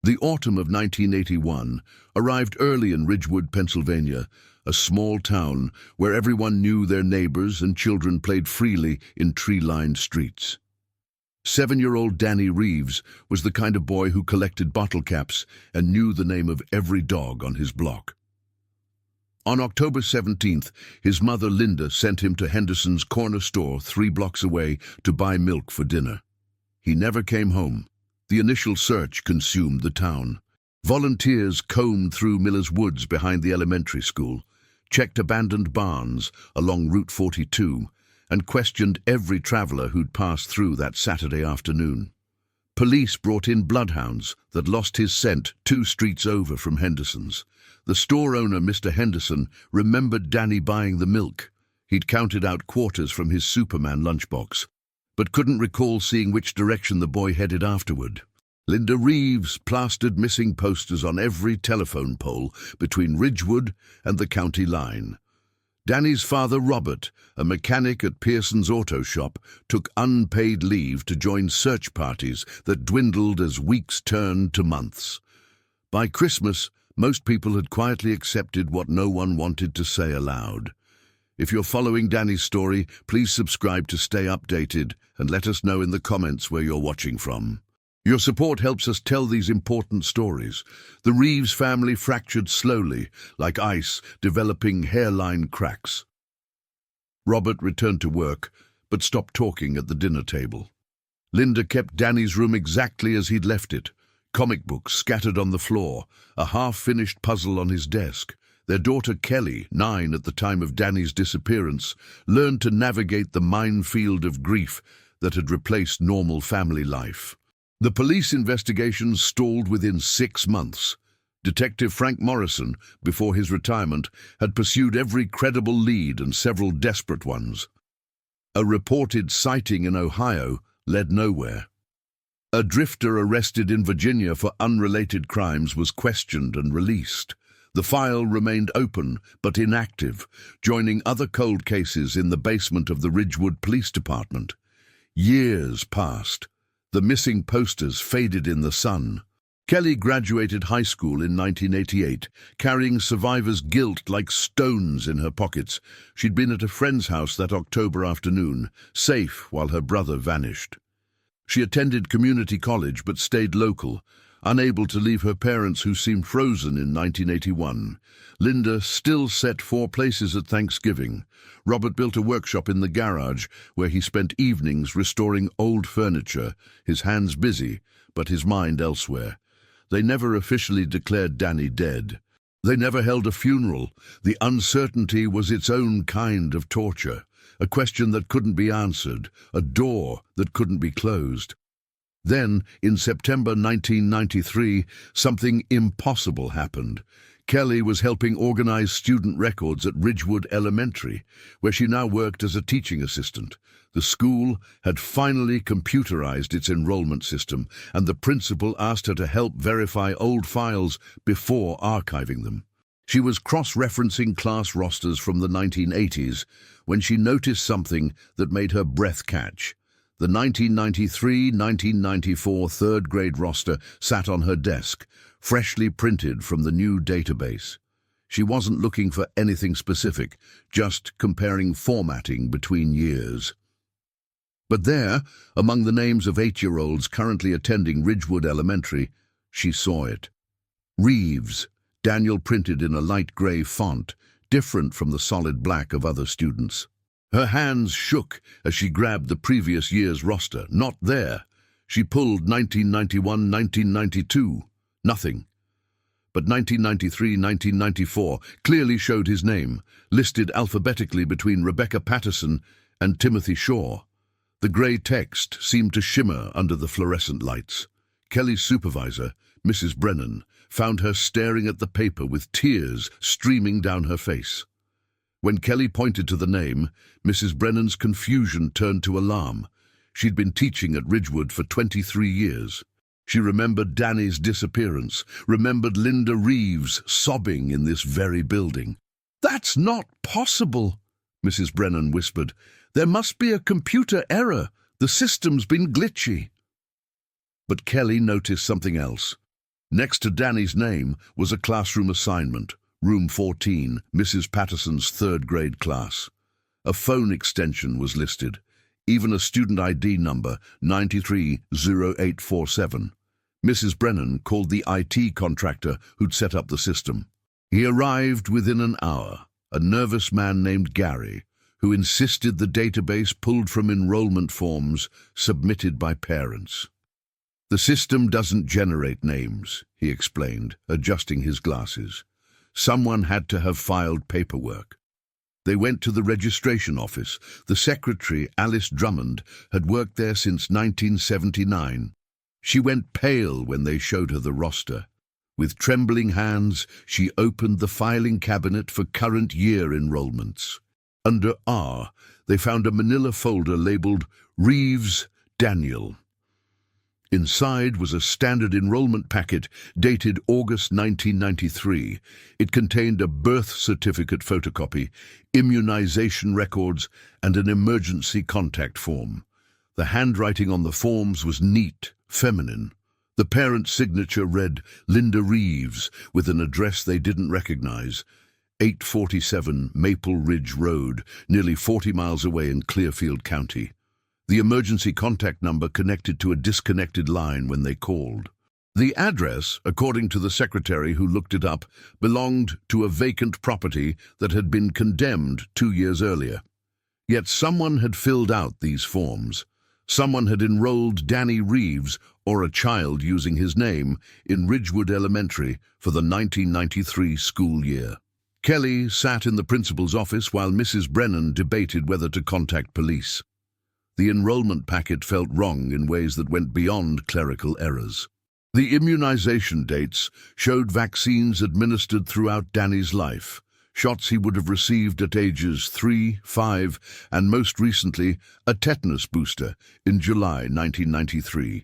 The autumn of 1981 arrived early in Ridgewood, Pennsylvania, a small town where everyone knew their neighbors and children played freely in tree-lined streets. 7-year-old Danny Reeves was the kind of boy who collected bottle caps and knew the name of every dog on his block. On October 17th, his mother Linda sent him to Henderson's corner store 3 blocks away to buy milk for dinner. He never came home. The initial search consumed the town. Volunteers combed through Miller's Woods behind the elementary school, checked abandoned barns along Route 42, and questioned every traveler who'd passed through that Saturday afternoon. Police brought in bloodhounds that lost his scent 2 streets over from Henderson's. The store owner, Mr. Henderson, remembered Danny buying the milk. He'd counted out quarters from his Superman lunchbox, but couldn't recall seeing which direction the boy headed afterward. Linda Reeves plastered missing posters on every telephone pole between Ridgewood and the county line. Danny's father, Robert, a mechanic at Pearson's auto shop, took unpaid leave to join search parties that dwindled as weeks turned to months. By Christmas, most people had quietly accepted what no one wanted to say aloud. If you're following Danny's story, please subscribe to stay updated and let us know in the comments where you're watching from. Your support helps us tell these important stories. The Reeves family fractured slowly, like ice, developing hairline cracks. Robert returned to work, but stopped talking at the dinner table. Linda kept Danny's room exactly as he'd left it. Comic books scattered on the floor, a half-finished puzzle on his desk. Their daughter Kelly, 9 at the time of Danny's disappearance, learned to navigate the minefield of grief that had replaced normal family life. The police investigation stalled within 6 months. Detective Frank Morrison, before his retirement, had pursued every credible lead and several desperate ones. A reported sighting in Ohio led nowhere. A drifter arrested in Virginia for unrelated crimes was questioned and released. The file remained open but inactive, joining other cold cases in the basement of the Ridgewood Police Department. Years passed. The missing posters faded in the sun. Kelly graduated high school in 1988, carrying survivors' guilt like stones in her pockets. She'd been at a friend's house that October afternoon, safe while her brother vanished. She attended community college but stayed local, unable to leave her parents who seemed frozen in 1981. Linda still set 4 places at Thanksgiving. Robert built a workshop in the garage where he spent evenings restoring old furniture, his hands busy, but his mind elsewhere. They never officially declared Danny dead. They never held a funeral. The uncertainty was its own kind of torture, a question that couldn't be answered, a door that couldn't be closed. Then, in September 1993, something impossible happened. Kelly was helping organize student records at Ridgewood Elementary, where she now worked as a teaching assistant. The school had finally computerized its enrollment system, and the principal asked her to help verify old files before archiving them. She was cross-referencing class rosters from the 1980s when she noticed something that made her breath catch. The 1993-1994 third-grade roster sat on her desk, freshly printed from the new database. She wasn't looking for anything specific, just comparing formatting between years. But there, among the names of 8-year-olds currently attending Ridgewood Elementary, she saw it. Reeves, Daniel printed in a light gray font, different from the solid black of other students. Her hands shook as she grabbed the previous year's roster. Not there. She pulled 1991-1992. Nothing. But 1993-1994 clearly showed his name, listed alphabetically between Rebecca Patterson and Timothy Shaw. The gray text seemed to shimmer under the fluorescent lights. Kelly's supervisor, Mrs. Brennan, found her staring at the paper with tears streaming down her face. When Kelly pointed to the name, Mrs. Brennan's confusion turned to alarm. She'd been teaching at Ridgewood for 23 years. She remembered Danny's disappearance, remembered Linda Reeves sobbing in this very building. "That's not possible," Mrs. Brennan whispered. "There must be a computer error. The system's been glitchy." But Kelly noticed something else. Next to Danny's name was a classroom assignment, room 14, Mrs. Patterson's third-grade class. A phone extension was listed, even a student ID number, 930847. Mrs. Brennan called the IT contractor who'd set up the system. He arrived within an hour, a nervous man named Gary, who insisted the database pulled from enrollment forms submitted by parents. "The system doesn't generate names," he explained, adjusting his glasses. "Someone had to have filed paperwork." They went to the registration office. The secretary, Alice Drummond, had worked there since 1979. She went pale when they showed her the roster. With trembling hands, she opened the filing cabinet for current year enrollments. Under R, they found a manila folder labeled Reeves, Daniel. Inside was a standard enrollment packet dated August 1993. It contained a birth certificate photocopy, immunization records, and an emergency contact form. The handwriting on the forms was neat, feminine. The parent's signature read Linda Reeves, with an address they didn't recognize. 847 Maple Ridge Road, nearly 40 miles away in Clearfield County. The emergency contact number connected to a disconnected line when they called. The address, according to the secretary who looked it up, belonged to a vacant property that had been condemned 2 years earlier. Yet someone had filled out these forms. Someone had enrolled Danny Reeves, or a child using his name, in Ridgewood Elementary for the 1993 school year. Kelly sat in the principal's office while Mrs. Brennan debated whether to contact police. The enrollment packet felt wrong in ways that went beyond clerical errors. The immunization dates showed vaccines administered throughout Danny's life, shots he would have received at ages 3, 5, and most recently a tetanus booster in July 1993.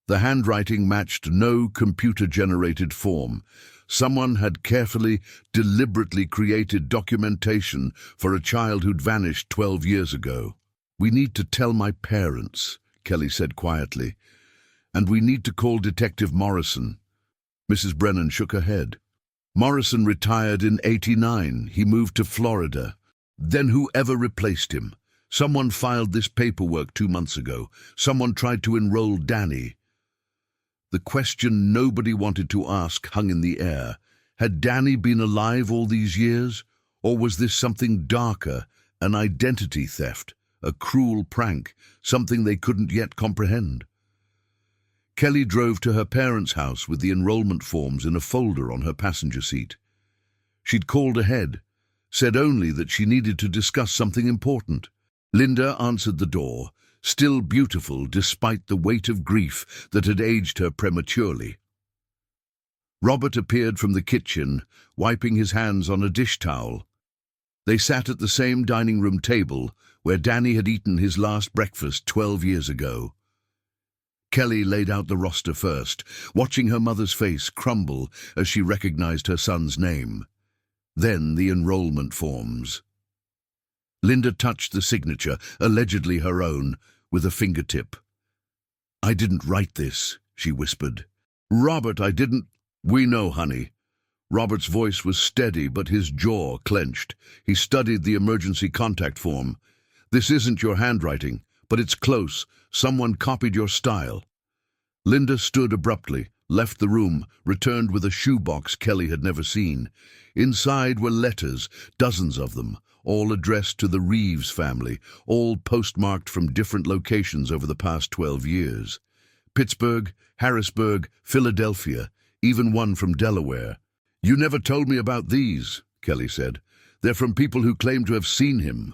The handwriting matched no computer-generated form. Someone had carefully, deliberately created documentation for a child who'd vanished 12 years ago. "We need to tell my parents," Kelly said quietly. "And we need to call Detective Morrison." Mrs. Brennan shook her head. "Morrison retired in '89. He moved to Florida. Then whoever replaced him. Someone filed this paperwork 2 months ago. Someone tried to enroll Danny." The question nobody wanted to ask hung in the air. Had Danny been alive all these years? Or was this something darker, an identity theft? A cruel prank, something they couldn't yet comprehend. Kelly drove to her parents' house with the enrollment forms in a folder on her passenger seat. She'd called ahead, said only that she needed to discuss something important. Linda answered the door, still beautiful despite the weight of grief that had aged her prematurely. Robert appeared from the kitchen, wiping his hands on a dish towel. They sat at the same dining room table where Danny had eaten his last breakfast 12 years ago. Kelly laid out the roster first, watching her mother's face crumble as she recognized her son's name. Then the enrollment forms. Linda touched the signature, allegedly her own, with a fingertip. "I didn't write this," she whispered. "Robert, I didn't—" "We know, honey." Robert's voice was steady, but his jaw clenched. He studied the emergency contact form. "This isn't your handwriting, but it's close. Someone copied your style." Linda stood abruptly, left the room, returned with a shoebox Kelly had never seen. Inside were letters, dozens of them, all addressed to the Reeves family, all postmarked from different locations over the past 12 years. Pittsburgh, Harrisburg, Philadelphia, even one from Delaware. "You never told me about these," Kelly said. "They're from people who claim to have seen him."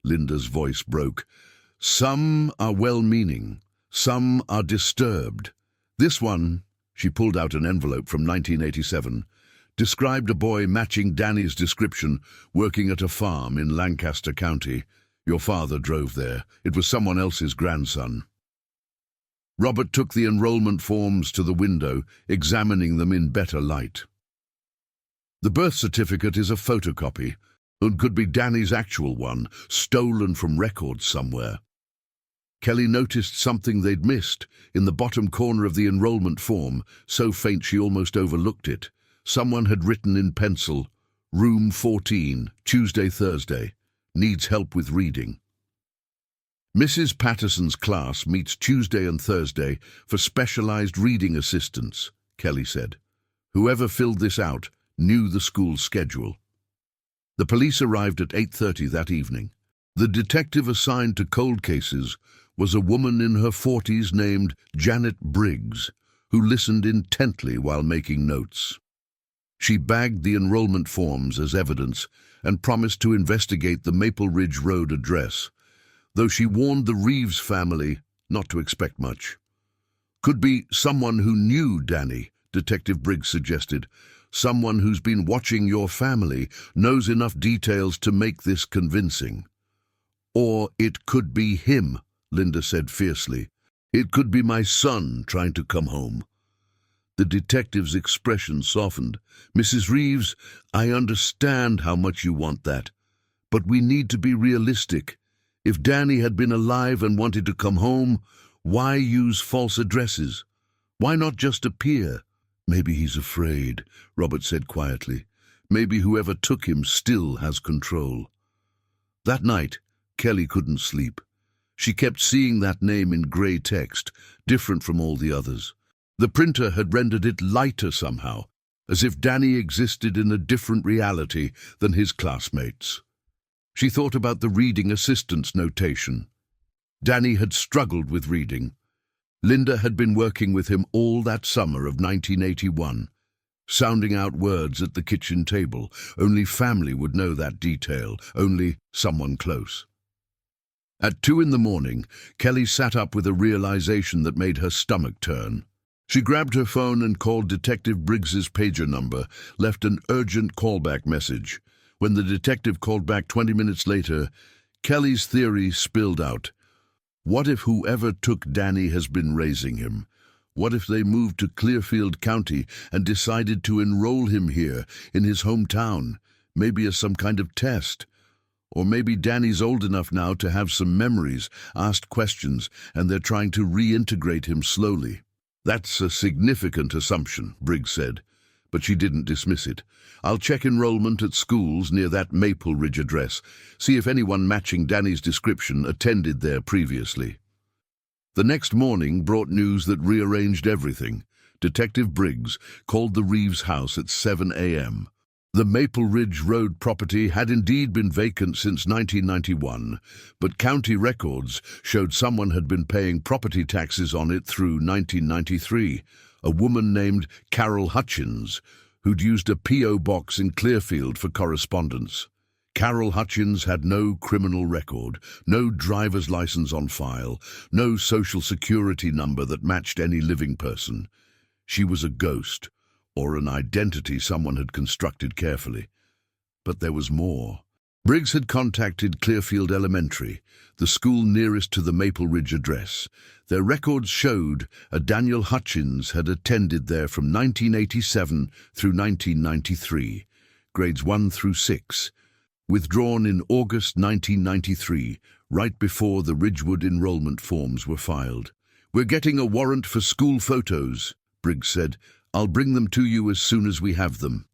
Linda's voice broke. "Some are well-meaning. Some are disturbed. This one," she pulled out an envelope from 1987, described a boy matching Danny's description, working at a farm in Lancaster County. Your father drove there. It was someone else's grandson. Robert took the enrollment forms to the window, examining them in better light. "The birth certificate is a photocopy, and could be Danny's actual one, stolen from records somewhere." Kelly noticed something they'd missed. In the bottom corner of the enrollment form, so faint she almost overlooked it, someone had written in pencil, "Room 14, Tuesday, Thursday. Needs help with reading." Mrs. Patterson's class meets Tuesday and Thursday for specialized reading assistance, Kelly said. Whoever filled this out knew the school's schedule. The police arrived at 8:30 that evening. The detective assigned to cold cases was a woman in her 40s named Janet Briggs, who listened intently while making notes. She bagged the enrollment forms as evidence and promised to investigate the Maple Ridge Road address, though she warned the Reeves family not to expect much. "Could be someone who knew Danny," Detective Briggs suggested. "Someone who's been watching your family, knows enough details to make this convincing." "Or it could be him," Linda said fiercely. "It could be my son trying to come home." The detective's expression softened. "Mrs. Reeves, I understand how much you want that, but we need to be realistic. If Danny had been alive and wanted to come home, why use false addresses? Why not just appear?" "Maybe he's afraid," Robert said quietly. "Maybe whoever took him still has control." That night, Kelly couldn't sleep. She kept seeing that name in grey text, different from all the others. The printer had rendered it lighter somehow, as if Danny existed in a different reality than his classmates. She thought about the reading assistant's notation. Danny had struggled with reading. Linda had been working with him all that summer of 1981, sounding out words at the kitchen table. Only family would know that detail, only someone close. At 2 in the morning, Kelly sat up with a realization that made her stomach turn. She grabbed her phone and called Detective Briggs's pager number, left an urgent callback message. When the detective called back 20 minutes later, Kelly's theory spilled out. What if whoever took Danny has been raising him? What if they moved to Clearfield County and decided to enroll him here, in his hometown, maybe as some kind of test? Or maybe Danny's old enough now to have some memories, asked questions, and they're trying to reintegrate him slowly. "That's a significant assumption," Briggs said, but she didn't dismiss it. "I'll check enrollment at schools near that Maple Ridge address, see if anyone matching Danny's description attended there previously." The next morning brought news that rearranged everything. Detective Briggs called the Reeves house at 7 a.m. The Maple Ridge Road property had indeed been vacant since 1991, but county records showed someone had been paying property taxes on it through 1993, a woman named Carol Hutchins, who'd used a P.O. box in Clearfield for correspondence. Carol Hutchins had no criminal record, no driver's license on file, no social security number that matched any living person. She was a ghost, or an identity someone had constructed carefully. But there was more. Briggs had contacted Clearfield Elementary, the school nearest to the Maple Ridge address. Their records showed a Daniel Hutchins had attended there from 1987 through 1993, grades 1 through 6, withdrawn in August 1993, right before the Ridgewood enrollment forms were filed. "We're getting a warrant for school photos," Briggs said. "I'll bring them to you as soon as we have them."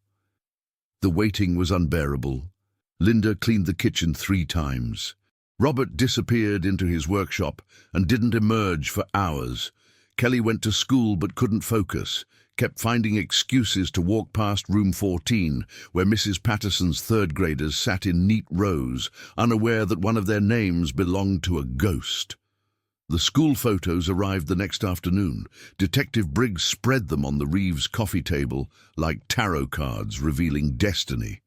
The waiting was unbearable. Linda cleaned the kitchen 3 times. Robert disappeared into his workshop and didn't emerge for hours. Kelly went to school but couldn't focus, kept finding excuses to walk past room 14, where Mrs. Patterson's 3rd graders sat in neat rows, unaware that one of their names belonged to a ghost. The school photos arrived the next afternoon. Detective Briggs spread them on the Reeves coffee table like tarot cards revealing destiny.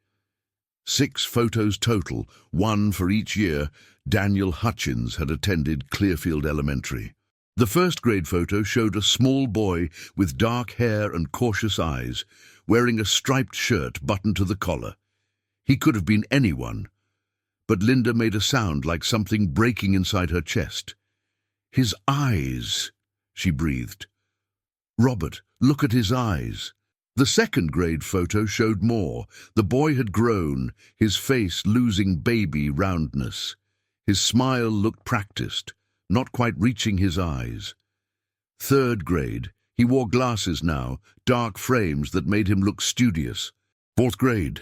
6 photos total, 1 for each year. Daniel Hutchins had attended Clearfield Elementary. The 1st grade photo showed a small boy with dark hair and cautious eyes, wearing a striped shirt buttoned to the collar. He could have been anyone, but Linda made a sound like something breaking inside her chest. "His eyes," she breathed. "Robert, look at his eyes." The 2nd grade photo showed more. The boy had grown, his face losing baby roundness. His smile looked practiced, not quite reaching his eyes. 3rd grade. He wore glasses now, dark frames that made him look studious. 4th grade.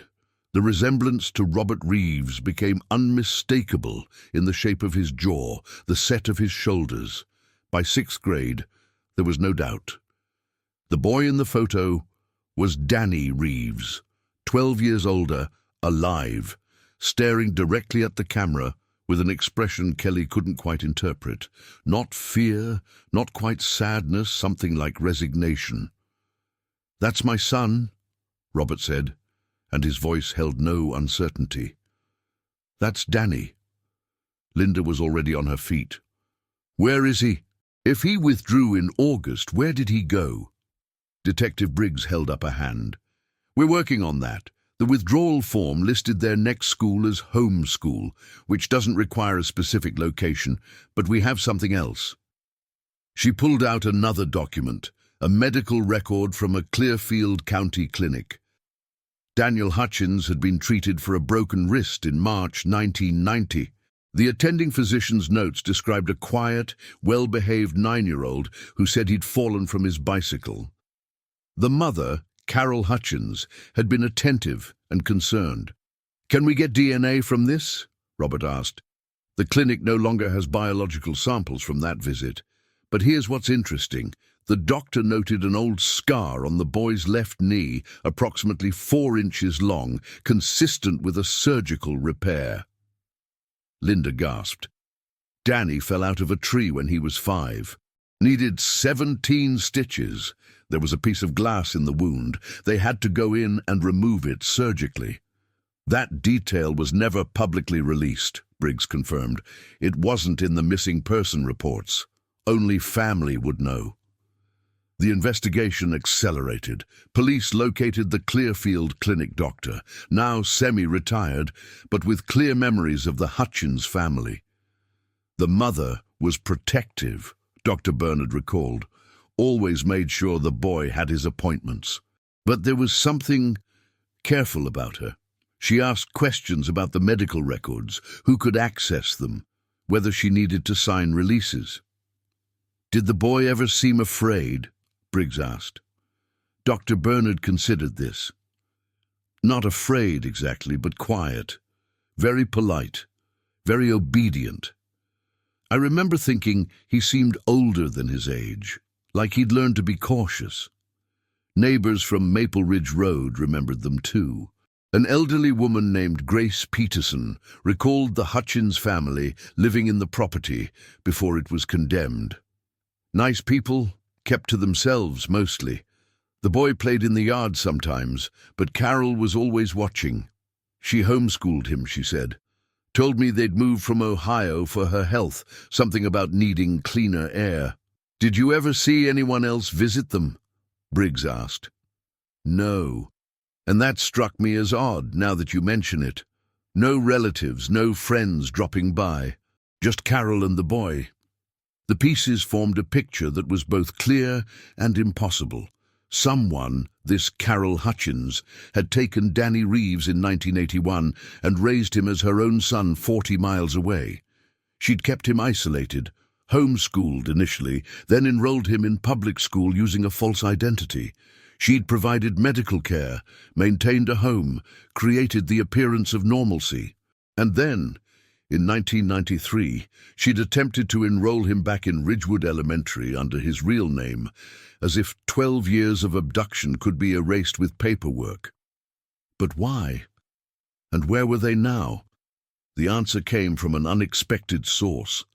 The resemblance to Robert Reeves became unmistakable in the shape of his jaw, the set of his shoulders. By 6th grade, there was no doubt. The boy in the photo was Danny Reeves, 12 years older, alive, staring directly at the camera with an expression Kelly couldn't quite interpret. Not fear, not quite sadness, something like resignation. "That's my son," Robert said, and his voice held no uncertainty. "That's Danny." Linda was already on her feet. "Where is he? If he withdrew in August, where did he go?" Detective Briggs held up a hand. "We're working on that. The withdrawal form listed their next school as home school, which doesn't require a specific location, but we have something else." She pulled out another document, a medical record from a Clearfield County clinic. Daniel Hutchins had been treated for a broken wrist in March 1990. The attending physician's notes described a quiet, well-behaved 9-year-old who said he'd fallen from his bicycle. The mother, Carol Hutchins, had been attentive and concerned. "Can we get DNA from this?" Robert asked. "The clinic no longer has biological samples from that visit. But here's what's interesting. The doctor noted an old scar on the boy's left knee, approximately 4 inches long, consistent with a surgical repair." Linda gasped. "Danny fell out of a tree when he was 5. Needed 17 stitches. There was a piece of glass in the wound. They had to go in and remove it surgically." "That detail was never publicly released," Briggs confirmed. "It wasn't in the missing person reports. Only family would know." The investigation accelerated. Police located the Clearfield Clinic doctor, now semi-retired, but with clear memories of the Hutchins family. The mother was protective, Dr. Bernard recalled. Always made sure the boy had his appointments. But there was something careful about her. She asked questions about the medical records, who could access them, whether she needed to sign releases. "Did the boy ever seem afraid?" Briggs asked. Dr. Bernard considered this. "Not afraid exactly, but quiet. Very polite. Very obedient. I remember thinking he seemed older than his age, like he'd learned to be cautious." Neighbors from Maple Ridge Road remembered them too. An elderly woman named Grace Peterson recalled the Hutchins family living in the property before it was condemned. "Nice people, kept to themselves mostly. The boy played in the yard sometimes, but Carol was always watching. She homeschooled him," she said. "Told me they'd moved from Ohio for her health, something about needing cleaner air." "Did you ever see anyone else visit them?" Briggs asked. "No, and that struck me as odd now that you mention it. No relatives, no friends dropping by. Just Carol and the boy." The pieces formed a picture that was both clear and impossible. Someone, this Carol Hutchins, had taken Danny Reeves in 1981 and raised him as her own son 40 miles away. She'd kept him isolated, homeschooled initially, then enrolled him in public school using a false identity. She'd provided medical care, maintained a home, created the appearance of normalcy. And then, in 1993, she'd attempted to enroll him back in Ridgewood Elementary under his real name, as if 12 years of abduction could be erased with paperwork. But why? And where were they now? The answer came from an unexpected source.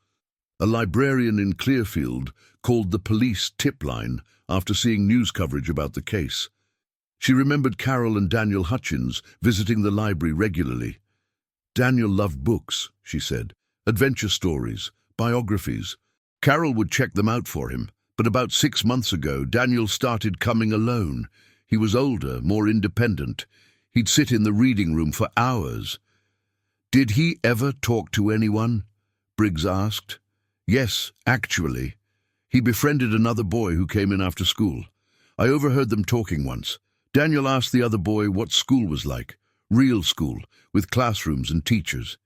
A librarian in Clearfield called the police tip line after seeing news coverage about the case. She remembered Carol and Daniel Hutchins visiting the library regularly. Daniel loved books, she said, adventure stories, biographies. Carol would check them out for him, but about 6 months ago, Daniel started coming alone. He was older, more independent. He'd sit in the reading room for hours. "Did he ever talk to anyone?" Briggs asked. "Yes, actually. He befriended another boy who came in after school. I overheard them talking once. Daniel asked the other boy what school was like. Real school, with classrooms and teachers.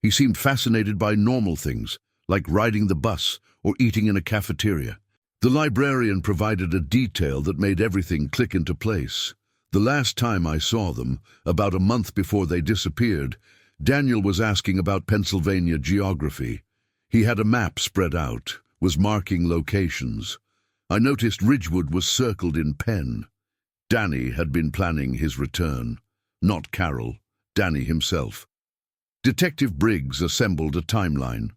He seemed fascinated by normal things, like riding the bus or eating in a cafeteria. The librarian provided a detail that made everything click into place. The last time I saw them, about a month before they disappeared, Daniel was asking about Pennsylvania geography. He had a map spread out, was marking locations. I noticed Ridgewood was circled in pen. Danny had been planning his return. Not Carol, Danny himself. Detective Briggs assembled a timeline.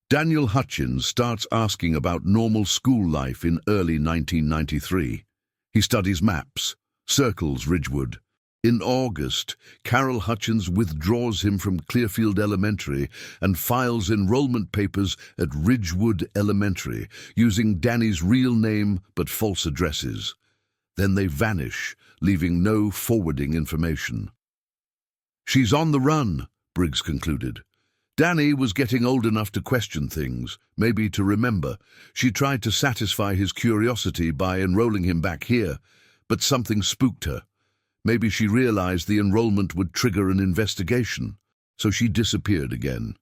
Daniel Hutchins starts asking about normal school life in early 1993. He studies maps, circles Ridgewood. In August, Carol Hutchins withdraws him from Clearfield Elementary and files enrollment papers at Ridgewood Elementary, using Danny's real name but false addresses. Then they vanish, leaving no forwarding information. "She's on the run," Briggs concluded. Danny was getting old enough to question things, maybe to remember. She tried to satisfy his curiosity by enrolling him back here, but something spooked her. Maybe she realized the enrollment would trigger an investigation, so she disappeared again.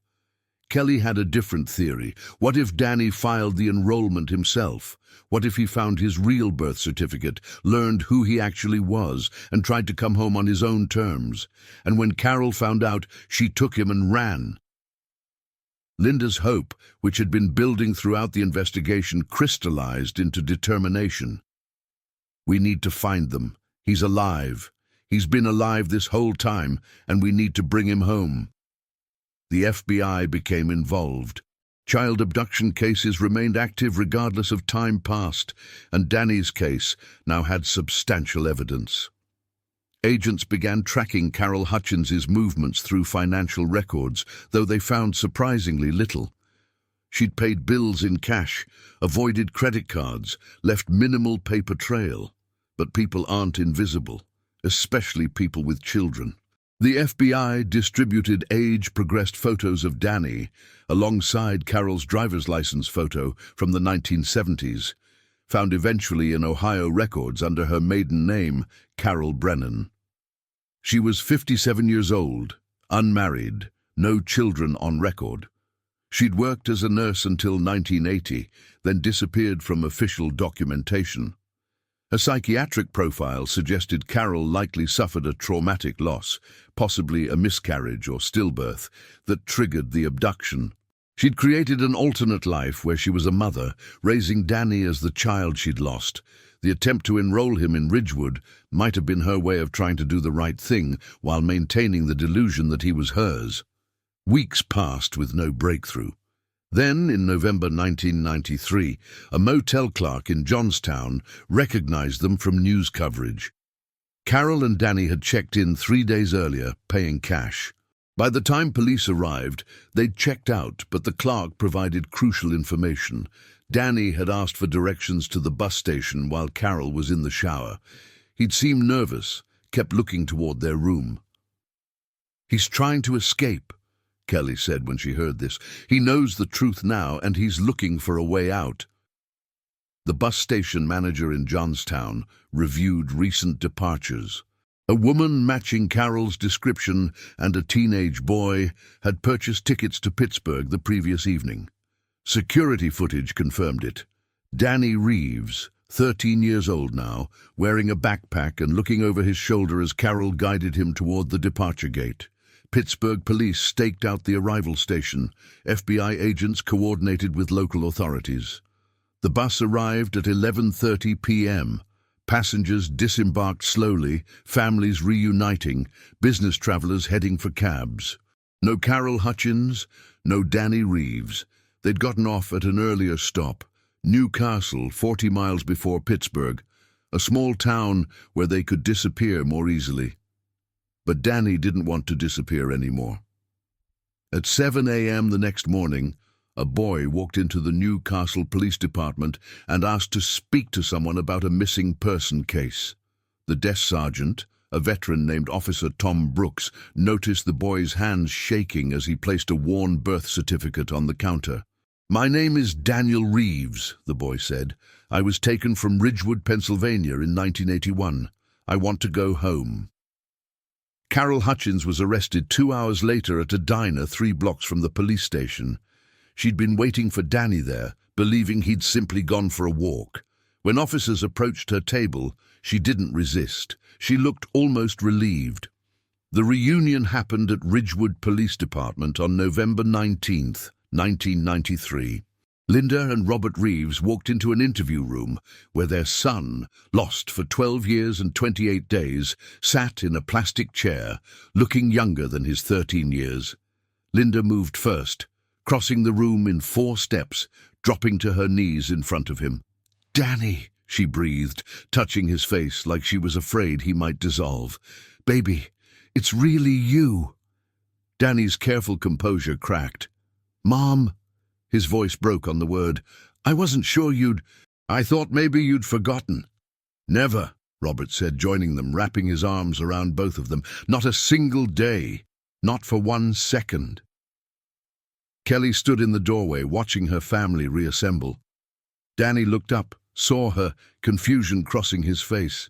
Kelly had a different theory. What if Danny filed the enrollment himself? What if he found his real birth certificate, learned who he actually was, and tried to come home on his own terms? And when Carol found out, she took him and ran. Linda's hope, which had been building throughout the investigation, crystallized into determination. "We need to find them. He's alive. He's been alive this whole time, and we need to bring him home." The FBI became involved. Child abduction cases remained active regardless of time passed, and Danny's case now had substantial evidence. Agents began tracking Carol Hutchins's movements through financial records, though they found surprisingly little. She'd paid bills in cash, avoided credit cards, left minimal paper trail. But people aren't invisible, especially people with children. The FBI distributed age-progressed photos of Danny alongside Carol's driver's license photo from the 1970s, found eventually in Ohio records under her maiden name, Carol Brennan. She was 57 years old, unmarried, no children on record. She'd worked as a nurse until 1980, then disappeared from official documentation. A psychiatric profile suggested Carol likely suffered a traumatic loss, possibly a miscarriage or stillbirth, that triggered the abduction. She'd created an alternate life where she was a mother, raising Danny as the child she'd lost. The attempt to enroll him in Ridgewood might have been her way of trying to do the right thing while maintaining the delusion that he was hers. Weeks passed with no breakthrough. Then, in November 1993, a motel clerk in Johnstown recognized them from news coverage. Carol and Danny had checked in 3 days earlier, paying cash. By the time police arrived, they'd checked out, but the clerk provided crucial information. Danny had asked for directions to the bus station while Carol was in the shower. He'd seemed nervous, kept looking toward their room. "He's trying to escape," Kelly said when she heard this. "He knows the truth now, and he's looking for a way out." The bus station manager in Johnstown reviewed recent departures. A woman matching Carol's description and a teenage boy had purchased tickets to Pittsburgh the previous evening. Security footage confirmed it. Danny Reeves, 13 years old now, wearing a backpack and looking over his shoulder as Carol guided him toward the departure gate. Pittsburgh police staked out the arrival station. FBI agents coordinated with local authorities. The bus arrived at 11:30 p.m. Passengers disembarked slowly, families reuniting, business travelers heading for cabs. No Carol Hutchins, no Danny Reeves. They'd gotten off at an earlier stop, Newcastle, 40 miles before Pittsburgh, a small town where they could disappear more easily. But Danny didn't want to disappear anymore. At 7 a.m. the next morning, a boy walked into the Newcastle Police Department and asked to speak to someone about a missing person case. The desk sergeant, a veteran named Officer Tom Brooks, noticed the boy's hands shaking as he placed a worn birth certificate on the counter. "My name is Daniel Reeves," the boy said. "I was taken from Ridgewood, Pennsylvania in 1981. I want to go home." Carol Hutchins was arrested 2 hours later at a diner 3 blocks from the police station. She'd been waiting for Danny there, believing he'd simply gone for a walk. When officers approached her table, she didn't resist. She looked almost relieved. The reunion happened at Ridgewood Police Department on November 19th, 1993. Linda and Robert Reeves walked into an interview room where their son, lost for 12 years and 28 days, sat in a plastic chair, looking younger than his 13 years. Linda moved first, crossing the room in 4 steps, dropping to her knees in front of him. "Danny," she breathed, touching his face like she was afraid he might dissolve. "Baby, it's really you." Danny's careful composure cracked. "Mom," his voice broke on the word, "I wasn't sure you'd—" "I thought maybe you'd forgotten." "Never," Robert said, joining them, wrapping his arms around both of them. "Not a single day. Not for 1 second." Kelly stood in the doorway, watching her family reassemble. Danny looked up, saw her, confusion crossing his face.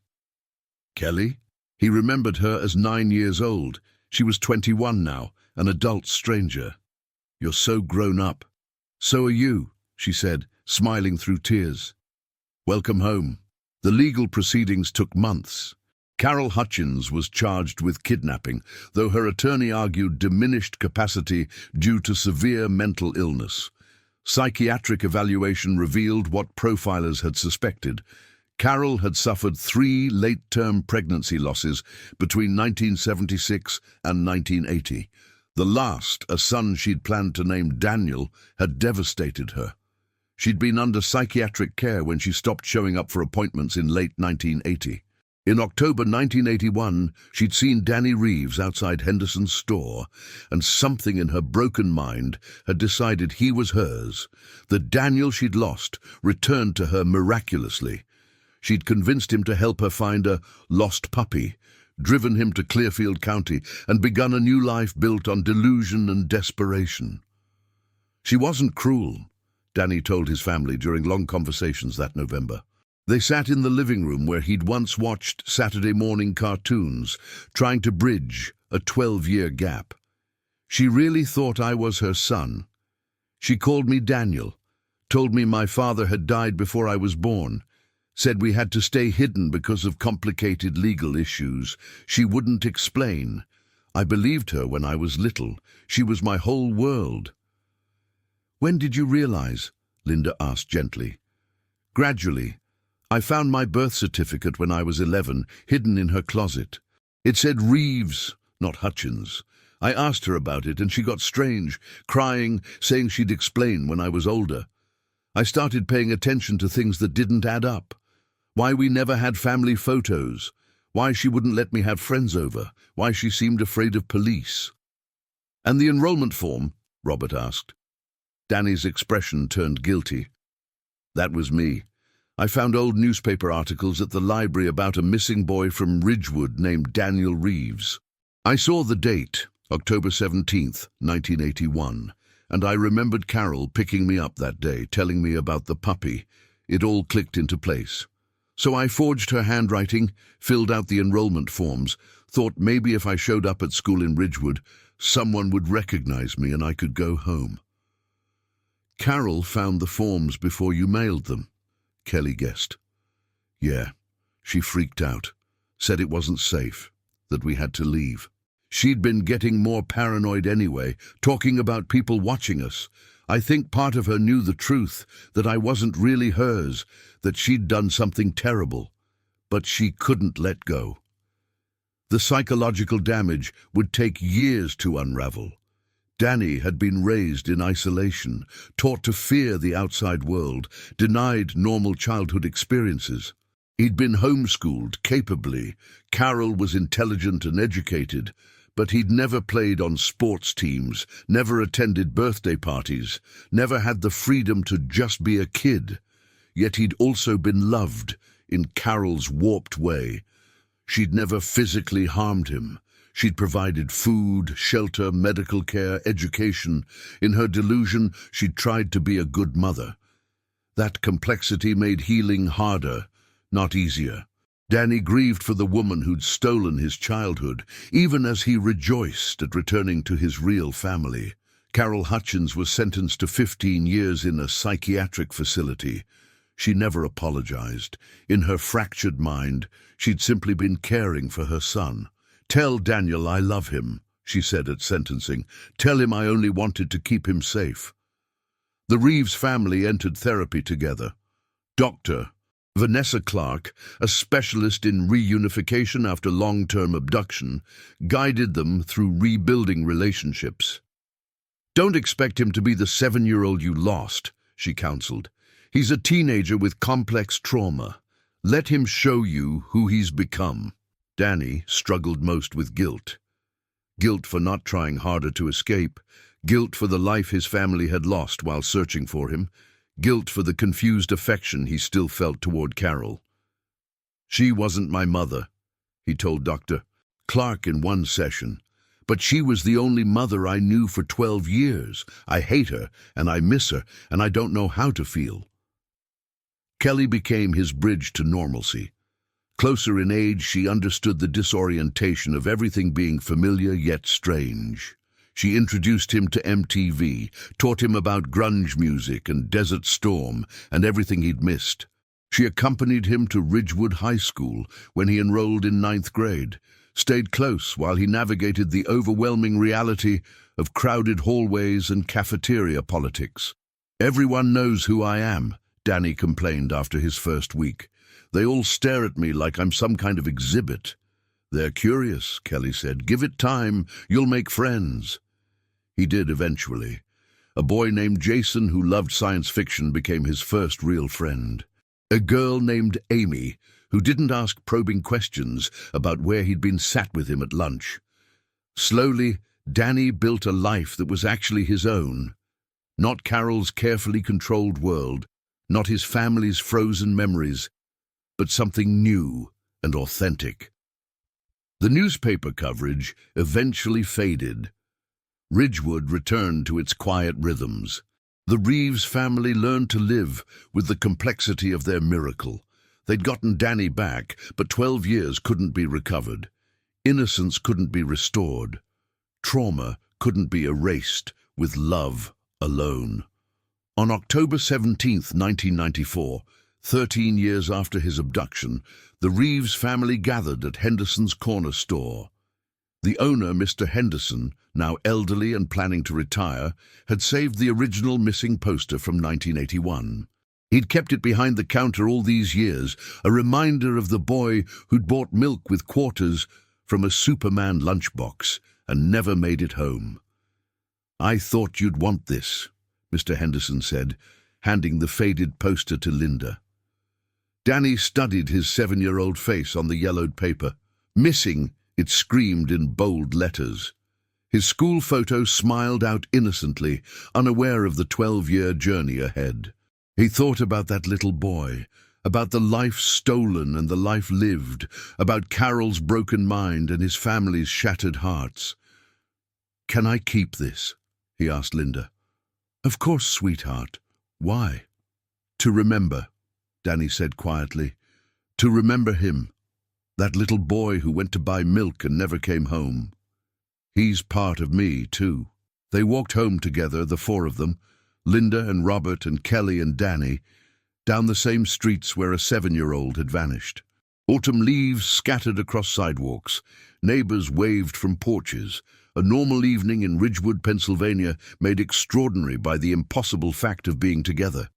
"Kelly?" He remembered her as 9 years old. She was 21 now, an adult stranger. "You're so grown up." "So are you," she said, smiling through tears. "Welcome home." The legal proceedings took months. Carol Hutchins was charged with kidnapping, though her attorney argued diminished capacity due to severe mental illness. Psychiatric evaluation revealed what profilers had suspected. Carol had suffered 3 late-term pregnancy losses between 1976 and 1980. The last, a son she'd planned to name Daniel, had devastated her. She'd been under psychiatric care when she stopped showing up for appointments in late 1980. In October 1981, she'd seen Danny Reeves outside Henderson's store, and something in her broken mind had decided he was hers. The Daniel she'd lost returned to her miraculously. She'd convinced him to help her find a lost puppy, driven him to Clearfield County, and begun a new life built on delusion and desperation. She wasn't cruel, Danny told his family during long conversations that November. They sat in the living room where he'd once watched Saturday morning cartoons, trying to bridge a 12-year gap. "She really thought I was her son. She called me Daniel, told me my father had died before I was born, said we had to stay hidden because of complicated legal issues. She wouldn't explain. I believed her when I was little. She was my whole world." "When did you realize?" Linda asked gently. "Gradually. I found my birth certificate when I was 11, hidden in her closet. It said Reeves, not Hutchins. I asked her about it and she got strange, crying, saying she'd explain when I was older. I started paying attention to things that didn't add up. Why we never had family photos, why she wouldn't let me have friends over, why she seemed afraid of police." "And the enrollment form?" Robert asked. Danny's expression turned guilty. "That was me. I found old newspaper articles at the library about a missing boy from Ridgewood named Daniel Reeves. I saw the date, October 17th, 1981, and I remembered Carol picking me up that day, telling me about the puppy. It all clicked into place. So I forged her handwriting, filled out the enrollment forms, thought maybe if I showed up at school in Ridgewood, someone would recognize me and I could go home." "Carol found the forms before you mailed them," Kelly guessed. "Yeah, she freaked out, said it wasn't safe, that we had to leave. She'd been getting more paranoid anyway, talking about people watching us. I think part of her knew the truth, that I wasn't really hers, that she'd done something terrible. But she couldn't let go. The psychological damage would take years to unravel. Danny had been raised in isolation, taught to fear the outside world, denied normal childhood experiences. He'd been homeschooled capably. Carol was intelligent and educated, but he'd never played on sports teams, never attended birthday parties, never had the freedom to just be a kid. Yet he'd also been loved in Carol's warped way. She'd never physically harmed him. She'd provided food, shelter, medical care, education. In her delusion, she'd tried to be a good mother. That complexity made healing harder, not easier. Danny grieved for the woman who'd stolen his childhood, even as he rejoiced at returning to his real family. Carol Hutchins was sentenced to 15 years in a psychiatric facility. She never apologized. In her fractured mind, she'd simply been caring for her son. "Tell Daniel I love him," she said at sentencing. "Tell him I only wanted to keep him safe." The Reeves family entered therapy together. Dr. Vanessa Clark, a specialist in reunification after long-term abduction, guided them through rebuilding relationships. "Don't expect him to be the 7-year-old you lost," she counseled. "He's a teenager with complex trauma. Let him show you who he's become." Danny struggled most with guilt. Guilt for not trying harder to escape, guilt for the life his family had lost while searching for him, guilt for the confused affection he still felt toward Carol. "She wasn't my mother," he told Dr. Clark in one session, "but she was the only mother I knew for 12 years. I hate her, and I miss her, and I don't know how to feel." Kelly became his bridge to normalcy. Closer in age, she understood the disorientation of everything being familiar yet strange. She introduced him to MTV, taught him about grunge music and Desert Storm and everything he'd missed. She accompanied him to Ridgewood High School when he enrolled in 9th grade, stayed close while he navigated the overwhelming reality of crowded hallways and cafeteria politics. "Everyone knows who I am," Danny complained after his first week. "They all stare at me like I'm some kind of exhibit." "They're curious," Kelly said. "Give it time, you'll make friends." He did eventually. A boy named Jason who loved science fiction became his first real friend. A girl named Amy who didn't ask probing questions about where he'd been sat with him at lunch. Slowly, Danny built a life that was actually his own. Not Carol's carefully controlled world, not his family's frozen memories, but something new and authentic. The newspaper coverage eventually faded. Ridgewood returned to its quiet rhythms. The Reeves family learned to live with the complexity of their miracle. They'd gotten Danny back, but 12 years couldn't be recovered. Innocence couldn't be restored. Trauma couldn't be erased with love alone. On October 17, 1994, 13 years after his abduction, the Reeves family gathered at Henderson's corner store. The owner, Mr. Henderson, now elderly and planning to retire, had saved the original missing poster from 1981. He'd kept it behind the counter all these years, a reminder of the boy who'd bought milk with quarters from a Superman lunchbox and never made it home. "I thought you'd want this," Mr. Henderson said, handing the faded poster to Linda. Danny studied his 7-year-old face on the yellowed paper. "Missing," it screamed in bold letters. His school photo smiled out innocently, unaware of the 12-year journey ahead. He thought about that little boy, about the life stolen and the life lived, about Carol's broken mind and his family's shattered hearts. "Can I keep this?" he asked Linda. "Of course, sweetheart. Why?" "To remember," Danny said quietly. "To remember him. That little boy who went to buy milk and never came home. He's part of me, too." They walked home together, the four of them, Linda and Robert and Kelly and Danny, down the same streets where a 7-year-old had vanished. Autumn leaves scattered across sidewalks. Neighbors waved from porches. A normal evening in Ridgewood, Pennsylvania, made extraordinary by the impossible fact of being together.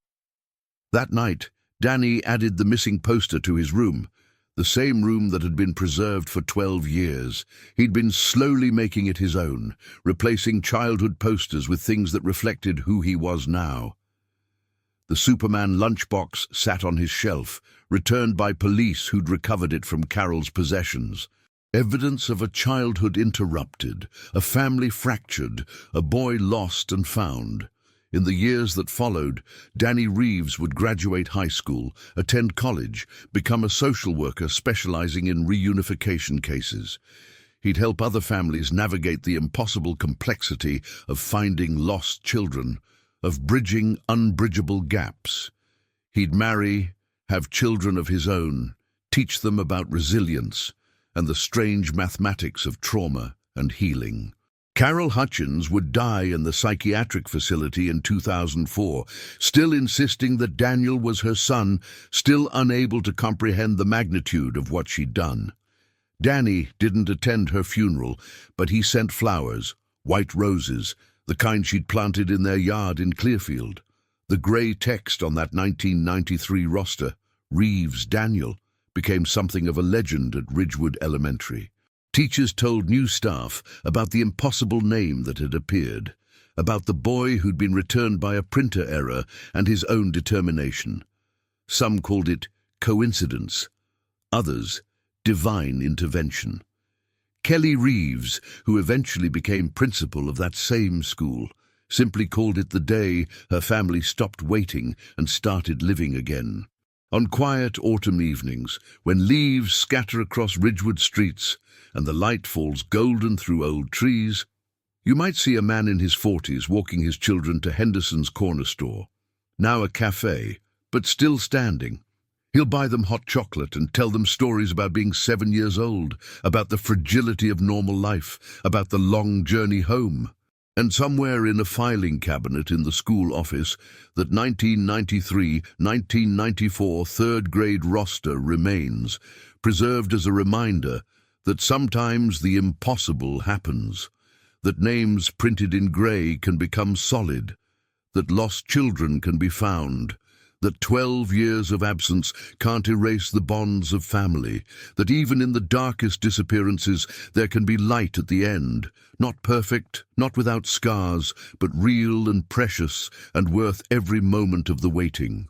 That night, Danny added the missing poster to his room, the same room that had been preserved for 12 years. He'd been slowly making it his own, replacing childhood posters with things that reflected who he was now. The Superman lunchbox sat on his shelf, returned by police who'd recovered it from Carol's possessions. Evidence of a childhood interrupted, a family fractured, a boy lost and found. In the years that followed, Danny Reeves would graduate high school, attend college, become a social worker specializing in reunification cases. He'd help other families navigate the impossible complexity of finding lost children, of bridging unbridgeable gaps. He'd marry, have children of his own, teach them about resilience and the strange mathematics of trauma and healing. Carol Hutchins would die in the psychiatric facility in 2004, still insisting that Daniel was her son, still unable to comprehend the magnitude of what she'd done. Danny didn't attend her funeral, but he sent flowers, white roses, the kind she'd planted in their yard in Clearfield. The grey text on that 1993 roster, Reeves Daniel, became something of a legend at Ridgewood Elementary. Teachers told new staff about the impossible name that had appeared, about the boy who'd been returned by a printer error and his own determination. Some called it coincidence, others divine intervention. Kelly Reeves, who eventually became principal of that same school, simply called it the day her family stopped waiting and started living again. On quiet autumn evenings, when leaves scatter across Ridgewood streets and the light falls golden through old trees, you might see a man in his 40s walking his children to Henderson's corner store, now a cafe, but still standing. He'll buy them hot chocolate and tell them stories about being 7 years old, about the fragility of normal life, about the long journey home. And somewhere in a filing cabinet in the school office, that 1993-1994 third-grade roster remains, preserved as a reminder that sometimes the impossible happens, that names printed in grey can become solid, that lost children can be found, that 12 years of absence can't erase the bonds of family, that even in the darkest disappearances there can be light at the end, not perfect, not without scars, but real and precious and worth every moment of the waiting.